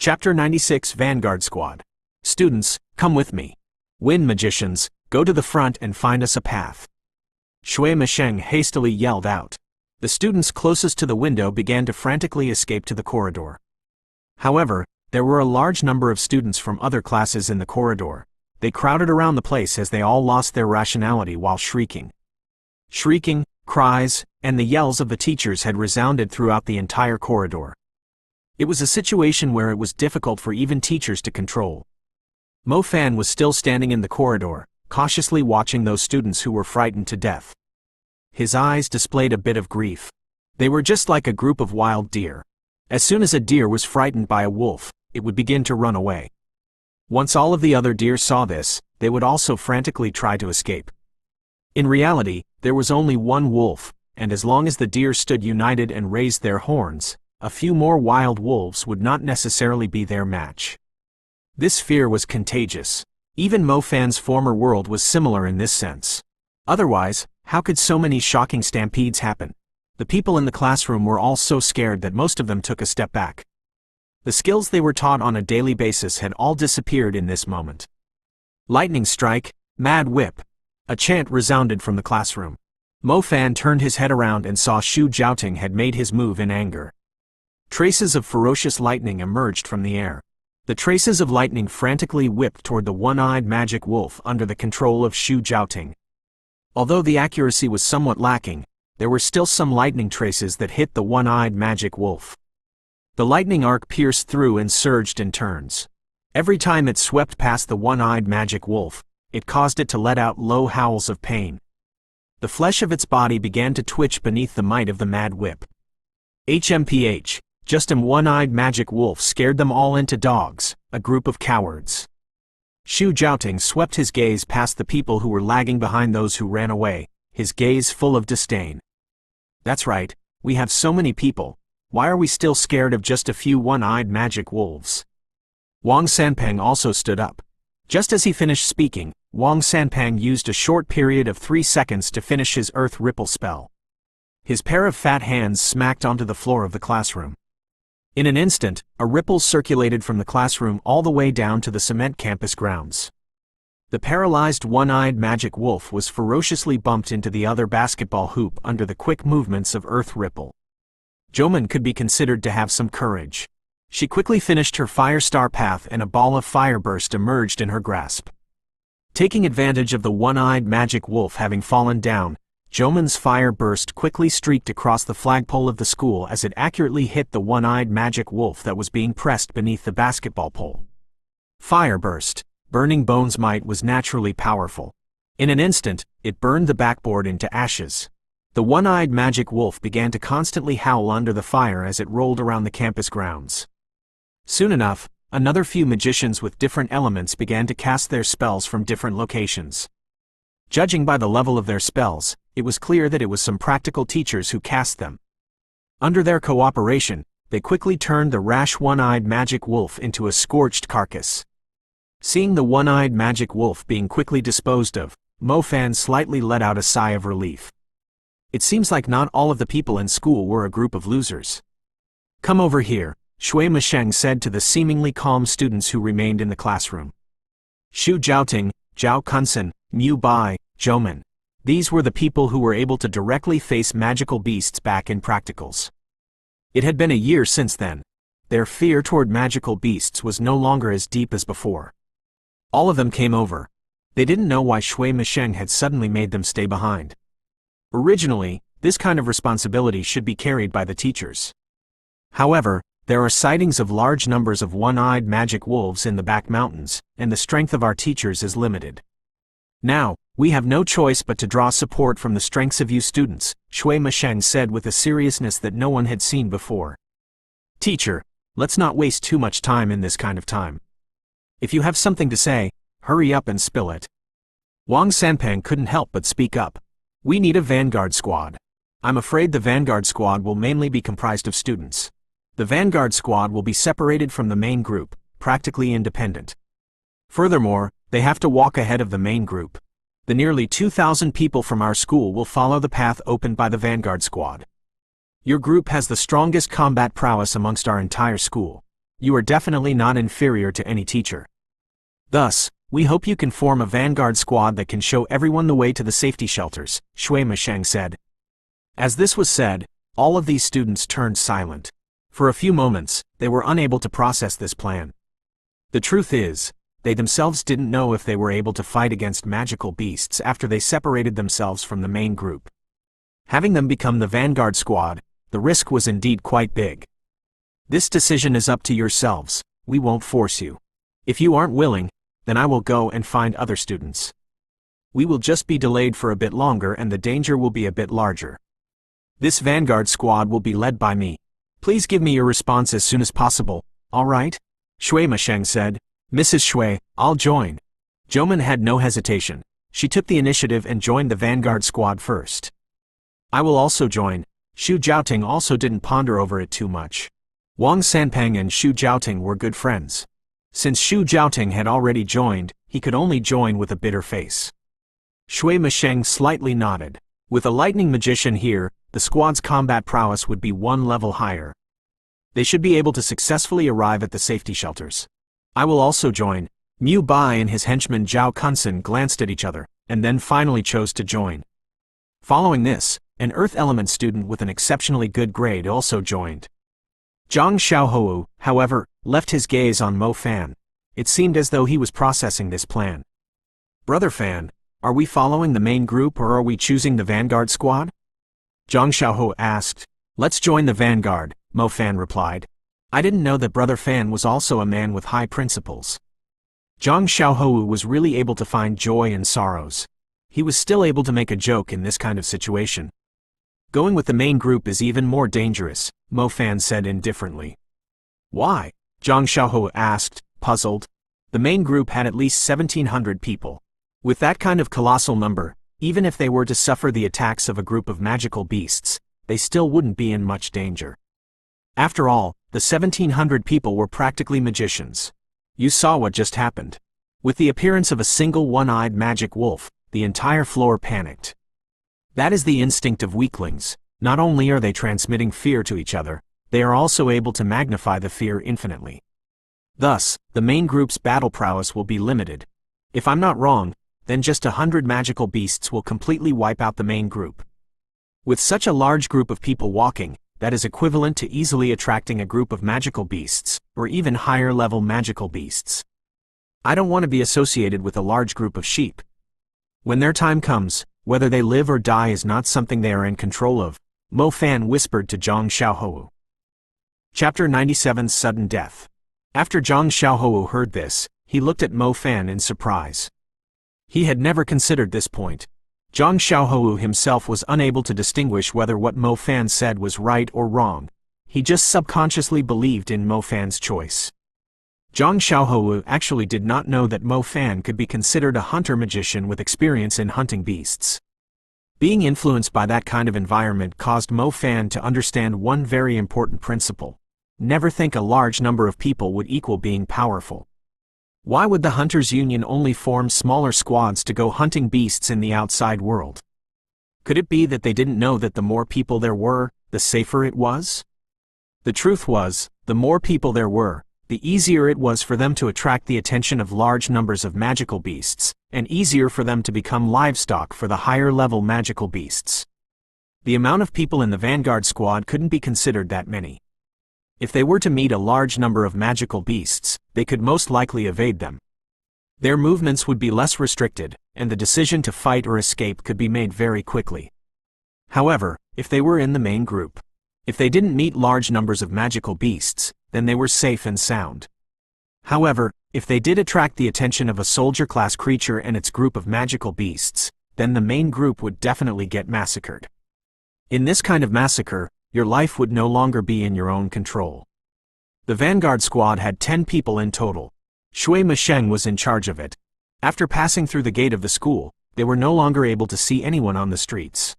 Chapter 96 Vanguard Squad. Students, come with me. Wind magicians, go to the front and find us a path. Shui Mesheng hastily yelled out. The students closest to the window began to frantically escape to the corridor. However, there were a large number of students from other classes in the corridor. They crowded around the place as they all lost their rationality while shrieking. Shrieking, cries, and the yells of the teachers had resounded throughout the entire corridor. It was a situation where it was difficult for even teachers to control. Mo Fan was still standing in the corridor, cautiously watching those students who were frightened to death. His eyes displayed a bit of grief. They were just like a group of wild deer. As soon as a deer was frightened by a wolf, it would begin to run away. Once all of the other deer saw this, they would also frantically try to escape. In reality, there was only one wolf, and as long as the deer stood united and raised their horns, a few more wild wolves would not necessarily be their match. This fear was contagious. Even Mo Fan's former world was similar in this sense. Otherwise, how could so many shocking stampedes happen? The people in the classroom were all so scared that most of them took a step back. The skills they were taught on a daily basis had all disappeared in this moment. Lightning strike, mad whip. A chant resounded from the classroom. Mo Fan turned his head around and saw Xu Jiaoting had made his move in anger. Traces of ferocious lightning emerged from the air. The traces of lightning frantically whipped toward the one-eyed magic wolf under the control of Xu Jiaoting. Although the accuracy was somewhat lacking, there were still some lightning traces that hit the one-eyed magic wolf. The lightning arc pierced through and surged in turns. Every time it swept past the one-eyed magic wolf, it caused it to let out low howls of pain. The flesh of its body began to twitch beneath the might of the mad whip. HMPH. Just a one-eyed magic wolf scared them all into dogs, a group of cowards. Xu Jiaoting swept his gaze past the people who were lagging behind those who ran away, his gaze full of disdain. That's right, we have so many people. Why are we still scared of just a few one-eyed magic wolves? Wang Sanpeng also stood up. Just as he finished speaking, Wang Sanpeng used a short period of 3 seconds to finish his earth ripple spell. His pair of fat hands smacked onto the floor of the classroom. In an instant, a ripple circulated from the classroom all the way down to the cement campus grounds. The paralyzed one-eyed magic wolf was ferociously bumped into the other basketball hoop under the quick movements of earth ripple. Joman could be considered to have some courage. She quickly finished her fire star path and a ball of fire burst emerged in her grasp. Taking advantage of the one-eyed magic wolf having fallen down, Joman's fire burst quickly streaked across the flagpole of the school as it accurately hit the one-eyed magic wolf that was being pressed beneath the basketball pole. Fire burst. Burning Bone's might was naturally powerful. In an instant, it burned the backboard into ashes. The one-eyed magic wolf began to constantly howl under the fire as it rolled around the campus grounds. Soon enough, another few magicians with different elements began to cast their spells from different locations. Judging by the level of their spells, it was clear that it was some practical teachers who cast them. Under their cooperation, they quickly turned the rash one-eyed magic wolf into a scorched carcass. Seeing the one-eyed magic wolf being quickly disposed of, Mo Fan slightly let out a sigh of relief. It seems like not all of the people in school were a group of losers. Come over here, Shui Mesheng said to the seemingly calm students who remained in the classroom. Xu Jiaoting, Zhao Kunsen, Mu Bai, Zhouman. These were the people who were able to directly face magical beasts back in practicals. It had been a year since then. Their fear toward magical beasts was no longer as deep as before. All of them came over. They didn't know why Shui Mesheng had suddenly made them stay behind. Originally, this kind of responsibility should be carried by the teachers. However, there are sightings of large numbers of one-eyed magic wolves in the back mountains, and the strength of our teachers is limited. Now, we have no choice but to draw support from the strengths of you students, Shui Mesheng said with a seriousness that no one had seen before. Teacher, let's not waste too much time in this kind of time. If you have something to say, hurry up and spill it. Wang Sanpeng couldn't help but speak up. We need a vanguard squad. I'm afraid the vanguard squad will mainly be comprised of students. The vanguard squad will be separated from the main group, practically independent. Furthermore, they have to walk ahead of the main group. The nearly 2,000 people from our school will follow the path opened by the vanguard squad. Your group has the strongest combat prowess amongst our entire school. You are definitely not inferior to any teacher. Thus, we hope you can form a vanguard squad that can show everyone the way to the safety shelters, Shui Masheng said. As this was said, all of these students turned silent. For a few moments, they were unable to process this plan. The truth is, they themselves didn't know if they were able to fight against magical beasts after they separated themselves from the main group. Having them become the vanguard squad, the risk was indeed quite big. This decision is up to yourselves, we won't force you. If you aren't willing, then I will go and find other students. We will just be delayed for a bit longer and the danger will be a bit larger. This vanguard squad will be led by me. Please give me your response as soon as possible, all right? Shui Masheng said. Mrs. Shui, I'll join. Joman had no hesitation. She took the initiative and joined the vanguard squad first. I will also join. Xu Jiaoting also didn't ponder over it too much. Wang Sanpeng and Xu Jiaoting were good friends. Since Xu Jiaoting had already joined, he could only join with a bitter face. Shui Masheng slightly nodded. With a lightning magician here, the squad's combat prowess would be one level higher. They should be able to successfully arrive at the safety shelters. I will also join. Mu Bai and his henchman Zhao Kunsen glanced at each other, and then finally chose to join. Following this, an Earth Element student with an exceptionally good grade also joined. Zhang Xiaohou, however, left his gaze on Mo Fan. It seemed as though he was processing this plan. Brother Fan, are we following the main group or are we choosing the vanguard squad? Zhang Xiaohou asked. Let's join the vanguard, Mo Fan replied. I didn't know that Brother Fan was also a man with high principles. Zhang Xiaohou was really able to find joy in sorrows. He was still able to make a joke in this kind of situation. Going with the main group is even more dangerous, Mo Fan said indifferently. Why? Zhang Xiaohou asked, puzzled. The main group had at least 1,700 people. With that kind of colossal number, even if they were to suffer the attacks of a group of magical beasts, they still wouldn't be in much danger. After all, the 1,700 people were practically magicians. You saw what just happened. With the appearance of a single one-eyed magic wolf, the entire floor panicked. That is the instinct of weaklings. Not only are they transmitting fear to each other, they are also able to magnify the fear infinitely. Thus, the main group's battle prowess will be limited. If I'm not wrong, then just 100 magical beasts will completely wipe out the main group. With such a large group of people walking, that is equivalent to easily attracting a group of magical beasts, or even higher-level magical beasts. I don't want to be associated with a large group of sheep. When their time comes, whether they live or die is not something they are in control of, Mo Fan whispered to Zhang Xiaohou. Chapter 97 Sudden Death. After Zhang Xiaohou heard this, he looked at Mo Fan in surprise. He had never considered this point. Zhang Xiaohou himself was unable to distinguish whether what Mo Fan said was right or wrong. He just subconsciously believed in Mo Fan's choice. Zhang Xiaohou actually did not know that Mo Fan could be considered a hunter-magician with experience in hunting beasts. Being influenced by that kind of environment caused Mo Fan to understand one very important principle. Never think a large number of people would equal being powerful. Why would the Hunters' Union only form smaller squads to go hunting beasts in the outside world? Could it be that they didn't know that the more people there were, the safer it was? The truth was, the more people there were, the easier it was for them to attract the attention of large numbers of magical beasts, and easier for them to become livestock for the higher-level magical beasts. The amount of people in the vanguard squad couldn't be considered that many. If they were to meet a large number of magical beasts, they could most likely evade them. Their movements would be less restricted, and the decision to fight or escape could be made very quickly. However, if they were in the main group, if they didn't meet large numbers of magical beasts, then they were safe and sound. However, if they did attract the attention of a soldier-class creature and its group of magical beasts, then the main group would definitely get massacred. In this kind of massacre, your life would no longer be in your own control. The vanguard squad had 10 people in total. Shui Masheng was in charge of it. After passing through the gate of the school, they were no longer able to see anyone on the streets.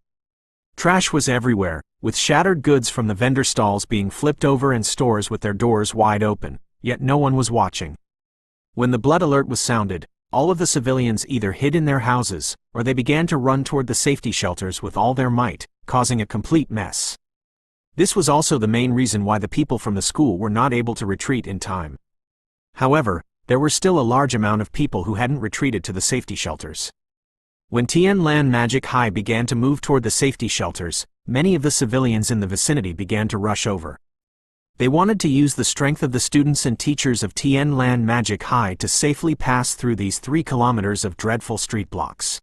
Trash was everywhere, with shattered goods from the vendor stalls being flipped over and stores with their doors wide open, yet no one was watching. When the blood alert was sounded, all of the civilians either hid in their houses, or they began to run toward the safety shelters with all their might, causing a complete mess. This was also the main reason why the people from the school were not able to retreat in time. However, there were still a large amount of people who hadn't retreated to the safety shelters. When Tianlan Magic High began to move toward the safety shelters, many of the civilians in the vicinity began to rush over. They wanted to use the strength of the students and teachers of Tianlan Magic High to safely pass through these 3 kilometers of dreadful street blocks.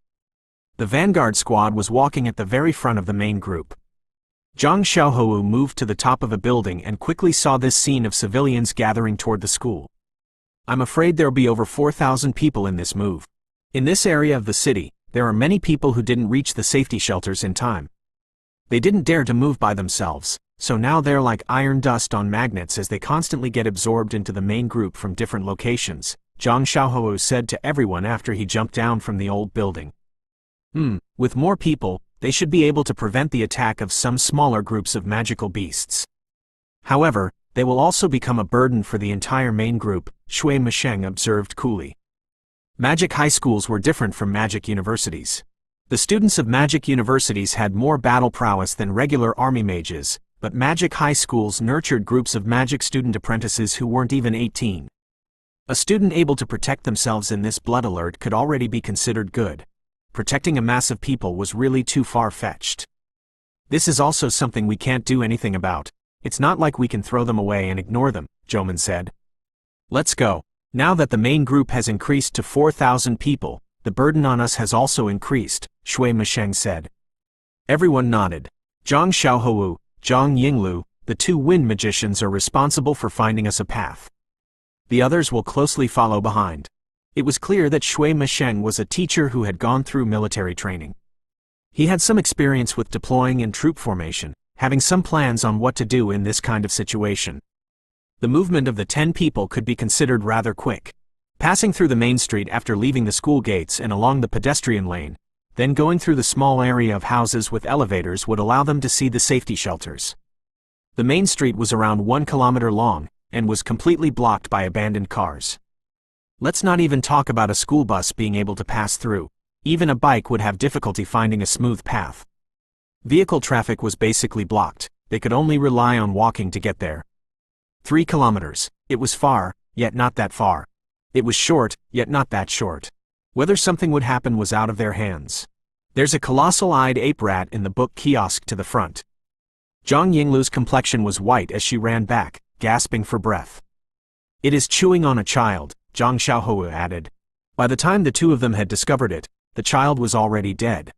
The vanguard squad was walking at the very front of the main group. Zhang Xiaohou moved to the top of a building and quickly saw this scene of civilians gathering toward the school. I'm afraid there'll be over 4,000 people in this move. In this area of the city, there are many people who didn't reach the safety shelters in time. They didn't dare to move by themselves, so now they're like iron dust on magnets as they constantly get absorbed into the main group from different locations, Zhang Xiaohou said to everyone after he jumped down from the old building. With more people, they should be able to prevent the attack of some smaller groups of magical beasts. However, they will also become a burden for the entire main group, Shui Misheng observed coolly. Magic high schools were different from magic universities. The students of magic universities had more battle prowess than regular army mages, but magic high schools nurtured groups of magic student apprentices who weren't even 18. A student able to protect themselves in this blood alert could already be considered good. Protecting a mass of people was really too far-fetched. This is also something we can't do anything about. It's not like we can throw them away and ignore them, Zhouman said. Let's go. Now that the main group has increased to 4,000 people, the burden on us has also increased, Shui Misheng said. Everyone nodded. Zhang Xiaohou, Zhang Yinglu, the 2 wind magicians are responsible for finding us a path. The others will closely follow behind. It was clear that Shui Misheng was a teacher who had gone through military training. He had some experience with deploying and troop formation, having some plans on what to do in this kind of situation. The movement of the 10 people could be considered rather quick. Passing through the main street after leaving the school gates and along the pedestrian lane, then going through the small area of houses with elevators would allow them to see the safety shelters. The main street was around 1 kilometer long, and was completely blocked by abandoned cars. Let's not even talk about a school bus being able to pass through. Even a bike would have difficulty finding a smooth path. Vehicle traffic was basically blocked. They could only rely on walking to get there. 3 kilometers. It was far, yet not that far. It was short, yet not that short. Whether something would happen was out of their hands. There's a colossal-eyed ape rat in the book kiosk to the front. Zhang Yinglu's complexion was white as she ran back, gasping for breath. It is chewing on a child, Zhang Xiaohou added. By the time the 2 of them had discovered it, the child was already dead.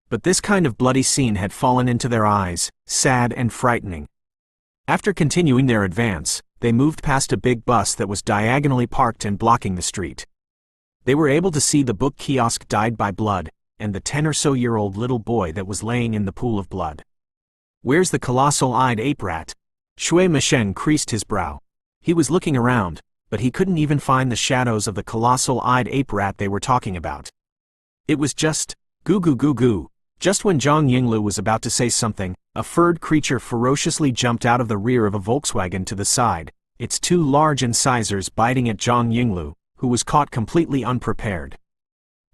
But this kind of bloody scene had fallen into their eyes, sad and frightening. After continuing their advance, they moved past a big bus that was diagonally parked and blocking the street. They were able to see the book kiosk dyed by blood, and the 10-or-so-year-old little boy that was laying in the pool of blood. Where's the colossal-eyed ape rat? Shui Misheng creased his brow. He was looking around, but he couldn't even find the shadows of the colossal-eyed ape rat they were talking about. It was just, goo goo goo goo. Just when Zhang Yinglu was about to say something, a furred creature ferociously jumped out of the rear of a Volkswagen to the side, its 2 large incisors biting at Zhang Yinglu, who was caught completely unprepared.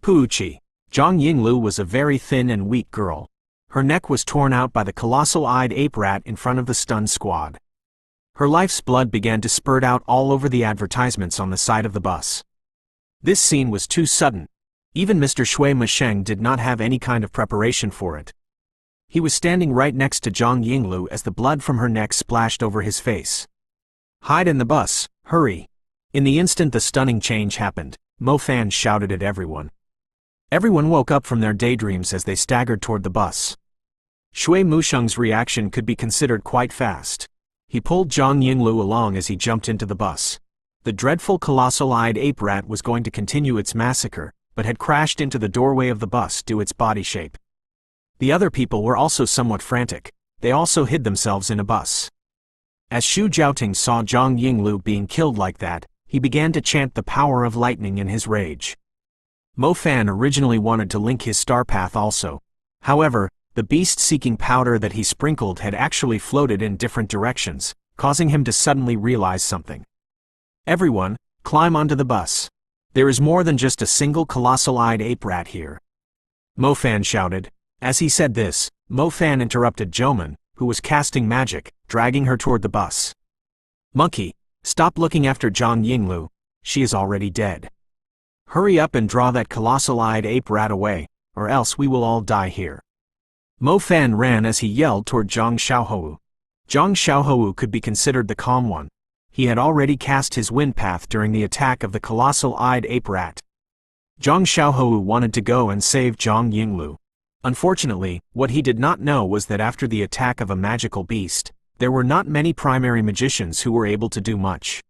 Poochie. Zhang Yinglu was a very thin and weak girl. Her neck was torn out by the colossal-eyed ape rat in front of the stunned squad. Her life's blood began to spurt out all over the advertisements on the side of the bus. This scene was too sudden. Even Mr. Shui Misheng did not have any kind of preparation for it. He was standing right next to Zhang Yinglu as the blood from her neck splashed over his face. Hide in the bus, hurry. In the instant the stunning change happened, Mo Fan shouted at everyone. Everyone woke up from their daydreams as they staggered toward the bus. Shui Musheng's reaction could be considered quite fast. He pulled Zhang Yinglu along as he jumped into the bus. The dreadful colossal-eyed ape rat was going to continue its massacre, but had crashed into the doorway of the bus due to its body shape. The other people were also somewhat frantic. They also hid themselves in a bus. As Xu Jiaoting saw Zhang Yinglu being killed like that, he began to chant the power of lightning in his rage. Mo Fan originally wanted to link his star path also. However, the beast-seeking powder that he sprinkled had actually floated in different directions, causing him to suddenly realize something. Everyone, climb onto the bus. There is more than just a single colossal-eyed ape rat here. Mo Fan shouted. As he said this, Mo Fan interrupted Zhouman, who was casting magic, dragging her toward the bus. "Monkey, stop looking after Zhang Yinglu. She is already dead. Hurry up and draw that colossal-eyed ape rat away, or else we will all die here." Mo Fan ran as he yelled toward Zhang Xiaohou. Zhang Xiaohou could be considered the calm one. He had already cast his wind path during the attack of the colossal-eyed ape rat. Zhang Xiaohou wanted to go and save Zhang Yinglu. Unfortunately, what he did not know was that after the attack of a magical beast, there were not many primary magicians who were able to do much.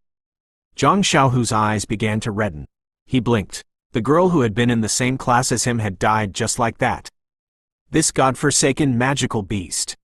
Zhang Xiaohou's eyes began to redden. He blinked. The girl who had been in the same class as him had died just like that. This godforsaken magical beast.